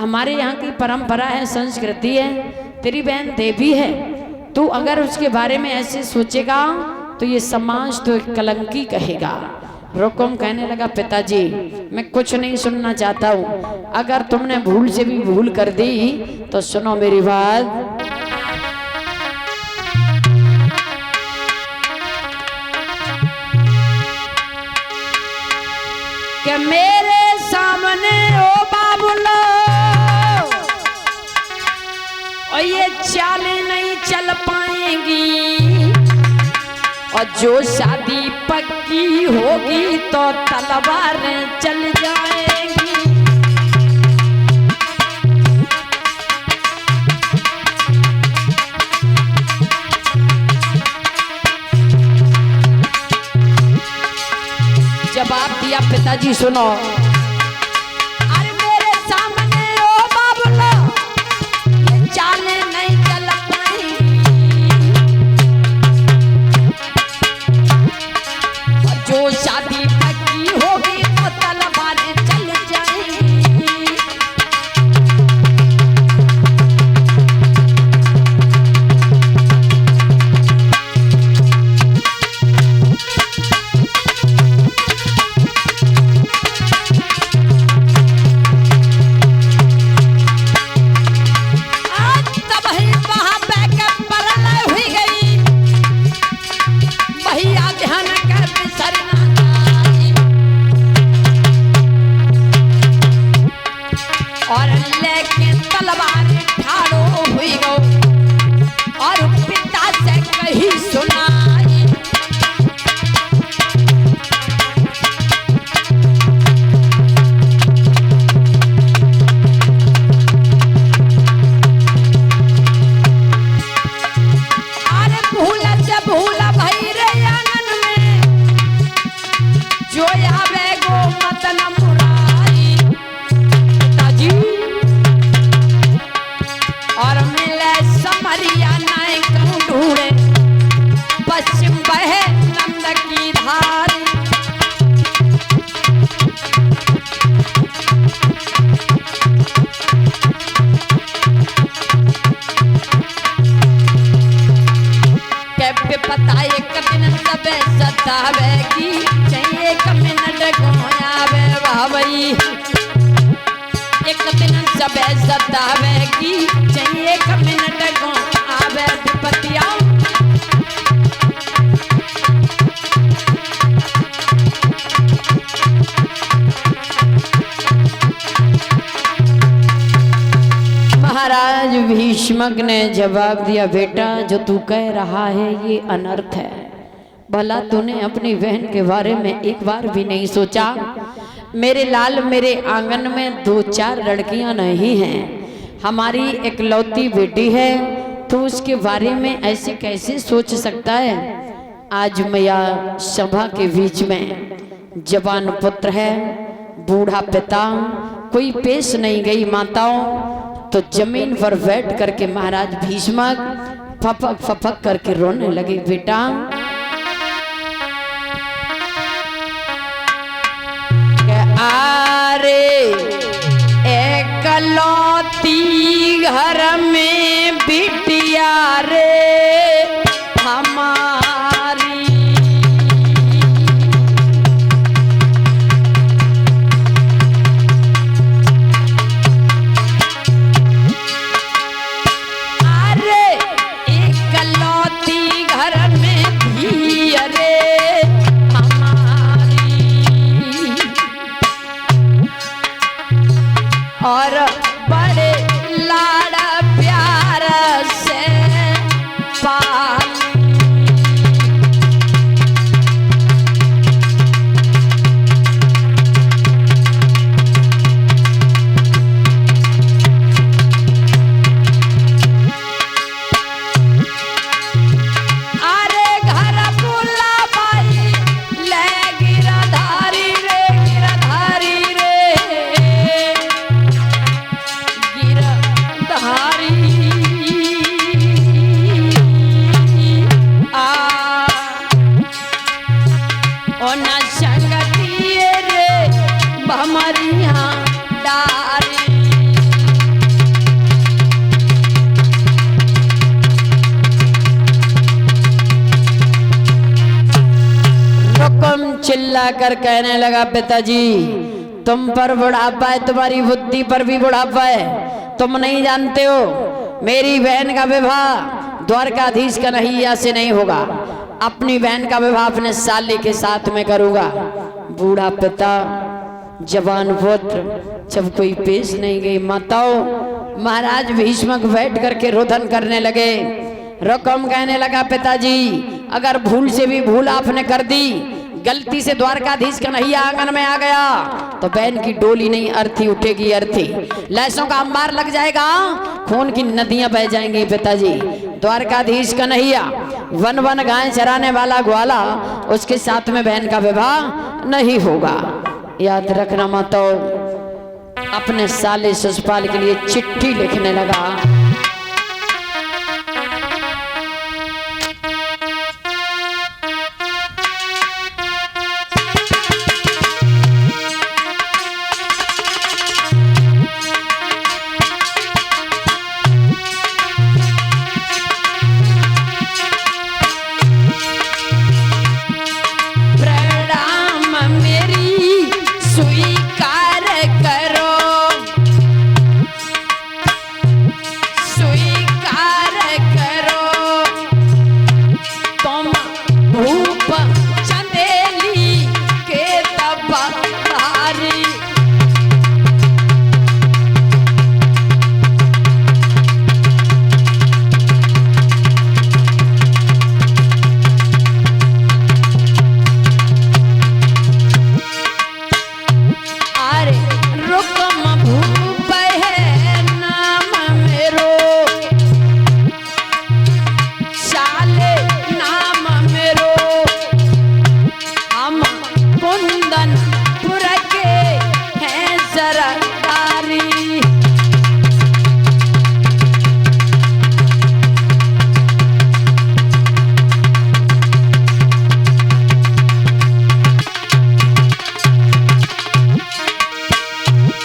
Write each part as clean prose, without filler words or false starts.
हमारे यहाँ की परंपरा है, संस्कृति है, तेरी बहन देवी है, तू अगर उसके बारे में ऐसे सोचेगा तो ये समाज तो एक कलंकी कहेगा। रुकुम कहने लगा पिताजी मैं कुछ नहीं सुनना चाहता हूँ, अगर तुमने भूल से भी भूल कर दी तो सुनो मेरी बात। कि मेरे सामने ओ बाबूलो और ये चालें नहीं चल पाएंगी, और जो शादी पक्की होगी तो तलवारें चल जाएंगी। जवाब दिया पिताजी सुनो, अरे मेरे सामने ओ बाबूलो ये चालें नहीं चल पाएंगी, और जो शादी पक्की होगी तो तलवारें चल जाएंगी। और लेके तलवार ठाड़ो हुई गो और पिता से कही सुनाई, अरे भूला से भूला भई रे आंगन में जो आवे गो मतन मुरारी। पिताजी और मिले समरिया नाय कहूँ ढूंढे पश्चिम बहे नंद की धारी। के पता एक दिन सबे सतावे की चाहिए एक मिनट को आवे भाई, एक दिन सबे सतावे की चाहिए एक मिनट को आवे विपतिया। महाराज भीष्मक ने जवाब दिया, बेटा जो तू कह रहा है ये अनर्थ है, भला तूने अपनी बहन के बारे में एक बार भी नहीं सोचा? मेरे लाल मेरे आंगन में 2-4 लड़कियां नहीं हैं, हमारी इकलौती बेटी है, तू उसके बारे में ऐसे कैसे सोच सकता है? आज मैया सभा के बीच में जवान पुत्र है, बूढ़ा पिता, कोई पेश नहीं गई माताओं, तो जमीन पर बैठ करके महाराज भीष्मक फपक फपक करके रोने लगे। बेटा आरे एकलौती घर में बिटिया रे हमारी, अरे एकलौती घर में भी अरे और बड़े लाड़ प्यार से पाल। अरे घर बुला भाई ले गिरधारी रे गिरधारी रे, चिल्ला कर कहने लगा पिताजी तुम पर बुढ़ापा है, तुम्हारी बुद्धि पर भी बुढ़ापा है। तुम नहीं जानते हो मेरी बहन का विवाह द्वारकाधीश कन्हैया से नहीं होगा, अपनी बहन का विवाह अपने साले के साथ में करूंगा। बूढ़ा पिता जवान पुत्र जब कोई पेश नहीं गई माताओं महाराज भीष्मक बैठ करके रोदन करने लगे। रकम कहने लगा पिताजी अगर भूल से भी भूल आपने कर दी, गलती से द्वारकाधीश कन्हैया आंगन में आ गया तो बहन की डोली नहीं अर्थी उठेगी, अर्थी लहसों का अंबार लग जाएगा, खून की नदियां बह जाएंगी। पिताजी Dwarkadhish Kanhaiya one one guy चराने वाला ग्वाला, उसके साथ में बहन का विवाह नहीं होगा। याद रखना माताओं। अपने साले ससुपाल के लिए चिट्ठी लिखने लगा।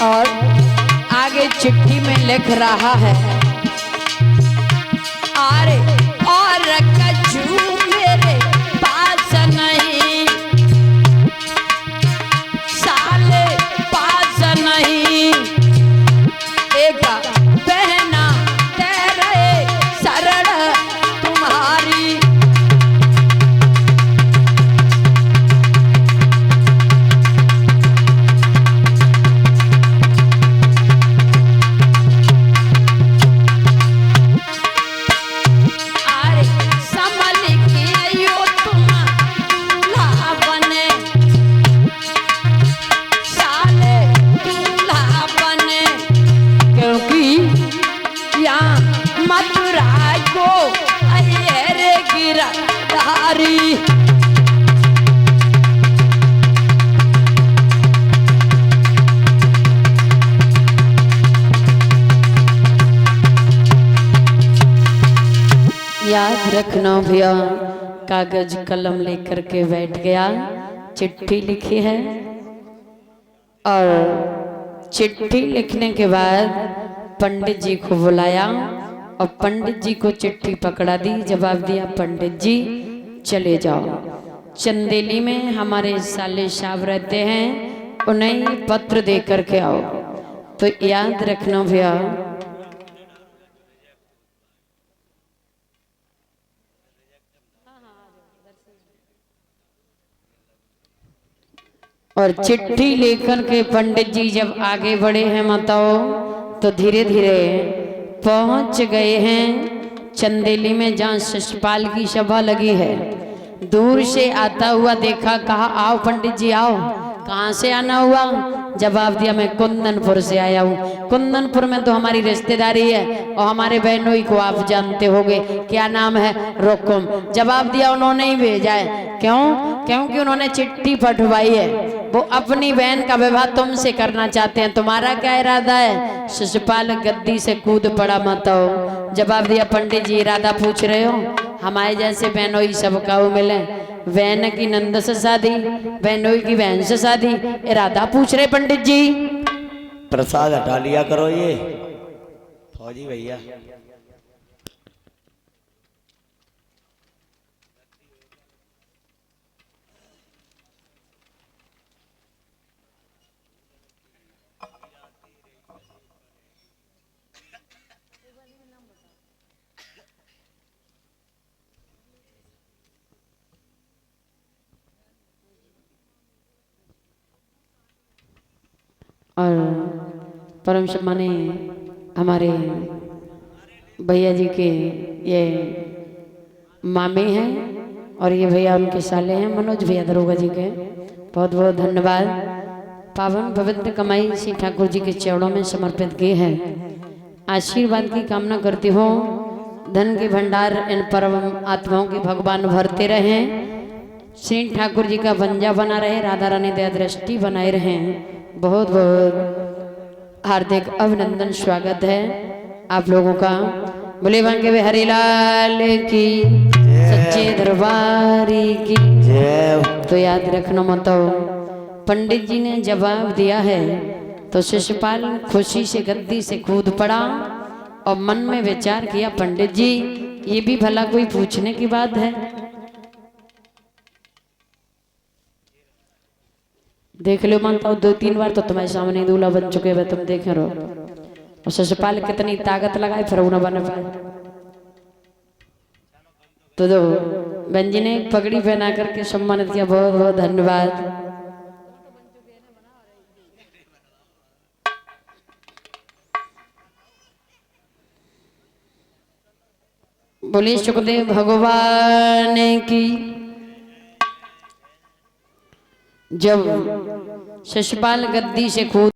और आगे चिट्ठी में लिख रहा है, अरे और कछु मेरे पास नहीं, साले पास नहीं, एक बहना तेरे शरण तुम्हारी। याद रखना भैया, कागज कलम लेकर के बैठ गया, चिट्ठी लिखी है और चिट्ठी लिखने के बाद पंडित जी को बुलाया और पंडित जी को चिट्ठी पकड़ा दी। जवाब दिया पंडित जी चले जाओ, चंदेली में हमारे साले साहब रहते हैं, उन्हें पत्र दे करके आओ। तो याद रखना भैया, और चिट्ठी लेकर के पंडित जी जब आगे बढ़े हैं माताओं तो धीरे धीरे पहुंच गए हैं चंदेली में, जहाँ शिषपाल की सभा लगी है। दूर से आता हुआ देखा, कहा आओ पंडित जी आओ। कहाँ से आना हुआ? जवाब दिया मैं कुंदनपुर से आया हूँ। कुंदनपुर में तो हमारी रिश्तेदारी है और हमारे बहनोई को आप जानते होंगे, क्या नाम है? रुकुम। जवाब दिया उन्होंने ही भेजा है। क्यों? क्योंकि उन्होंने चिट्ठी पठवाई है, वो अपनी बहन का विवाह तुमसे करना चाहते हैं। तुम्हारा क्या इरादा है? शिषपाल गद्दी से कूद पड़ा माताओं। जवाब दिया पंडित जी इरादा पूछ रहे हो? हमारे जैसे बहनोई सबका वो मिले, बहन की नंद से शादी, बहनोई की बहन से शादी, इरादा पूछ रहे पंडित जी। प्रसाद हटा लिया करो ये फौजी भैया। और परम सम्माने हमारे भैया जी के ये मामे हैं और ये भैया उनके साले हैं मनोज भैया दरोगा जी के। बहुत बहुत धन्यवाद। पावन पवित्र कमाई श्री ठाकुर जी के चरणों में समर्पित की है। आशीर्वाद की कामना करती हूँ, धन के भंडार इन परम आत्माओं के भगवान भरते रहें, श्री ठाकुर जी का पंजा बना रहे, राधा रानी दया दृष्टि बनाए रहें। बहुत बहुत हार्दिक अभिनंदन स्वागत है आप लोगों का। बोले बांके बिहारी लाल की, सच्चे दरबारी की जय। तो याद रखना मत। पंडित जी ने जवाब दिया है तो शिशुपाल खुशी से गद्दी से कूद पड़ा और मन में विचार किया, पंडित जी ये भी भला कोई पूछने की बात है। देख लो मानता हूँ 2-3 बार तो तुम्हारे सामने दूल्हा बन चुके हैं, तुम देख रहे हो। और शिशुपाल कितनी ताकत लगाए फिर न बन पाए। तो दो बहन जी ने पगड़ी पहना करके सम्मानित किया, बहुत बहुत धन्यवाद। बोले सुखदेव भगवान की। जब शिशुपाल गद्दी से कूद